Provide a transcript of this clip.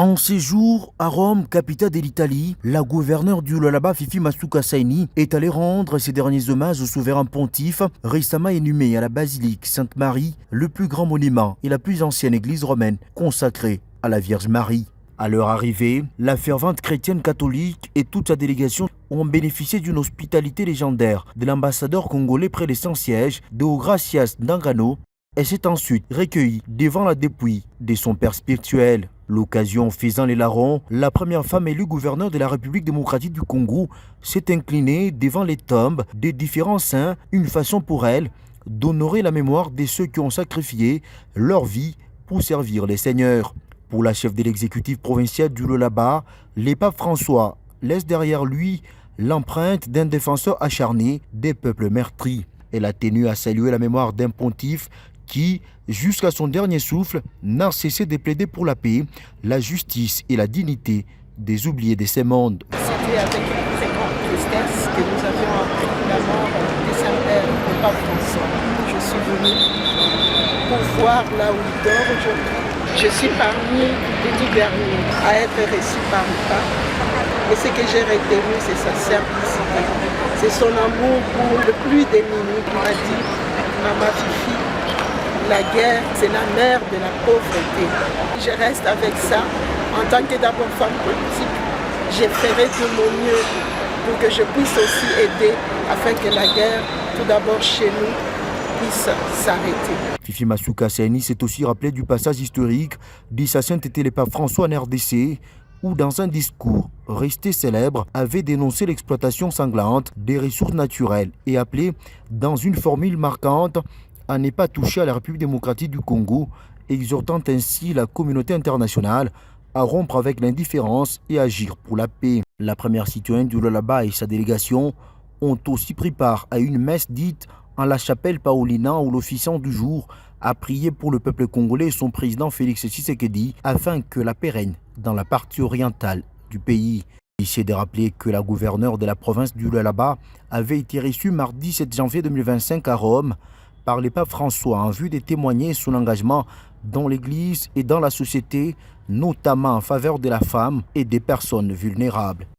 En séjour à Rome, capitale de l'Italie, la gouverneure du Lualaba, Fifi Masuka Saini, est allée rendre ses derniers hommages au souverain pontife, récemment inhumé à la basilique Sainte-Marie, le plus grand monument et la plus ancienne église romaine consacrée à la Vierge Marie. À leur arrivée, la fervente chrétienne catholique et toute sa délégation ont bénéficié d'une hospitalité légendaire de l'ambassadeur congolais près de son siège, Deogracias Ndangano, et s'est ensuite recueillie devant la dépouille de son père spirituel. L'occasion faisant les larrons, la première femme élue gouverneur de la République démocratique du Congo s'est inclinée devant les tombes des différents saints, une façon pour elle d'honorer la mémoire de ceux qui ont sacrifié leur vie pour servir les seigneurs. Pour la chef de l'exécutif provincial du Lualaba, le pape François laisse derrière lui l'empreinte d'un défenseur acharné des peuples meurtris. Elle a tenu à saluer la mémoire d'un pontife qui, jusqu'à son dernier souffle, n'a cessé de plaider pour la paix, la justice et la dignité des oubliés de ces mondes. C'était avec une très grande tristesse que nous avions appris la mort du Saint-Père, le pape François. Je suis venue pour voir là où il dort aujourd'hui. Je suis parmi les 10 derniers à être reçu par le pape. Et ce que j'ai retenu, c'est sa simplicité. C'est son amour pour le plus démuni. Il m'a dit, maman Fifi, la guerre, c'est la mère de la pauvreté. Je reste avec ça. En tant que d'abord femme politique, je ferai de mon mieux pour que je puisse aussi aider afin que la guerre, tout d'abord chez nous, puisse s'arrêter. Fifi Masuka Saini s'est aussi rappelé du passage historique de sa sainteté le pape François en RDC, où dans un discours resté célèbre, avait dénoncé l'exploitation sanglante des ressources naturelles et appelé, dans une formule marquante, à ne pas toucher à la République démocratique du Congo, exhortant ainsi la communauté internationale à rompre avec l'indifférence et agir pour la paix. La première citoyenne du Lualaba et sa délégation ont aussi pris part à une messe dite en la chapelle Paulina où l'officiant du jour a prié pour le peuple congolais et son président Félix Tshisekedi afin que la paix règne dans la partie orientale du pays. Il s'est de rappeler que la gouverneure de la province du Lualaba avait été reçue mardi 7 janvier 2025 à Rome par le pape François en vue de témoigner son engagement dans l'Église et dans la société, notamment en faveur de la femme et des personnes vulnérables.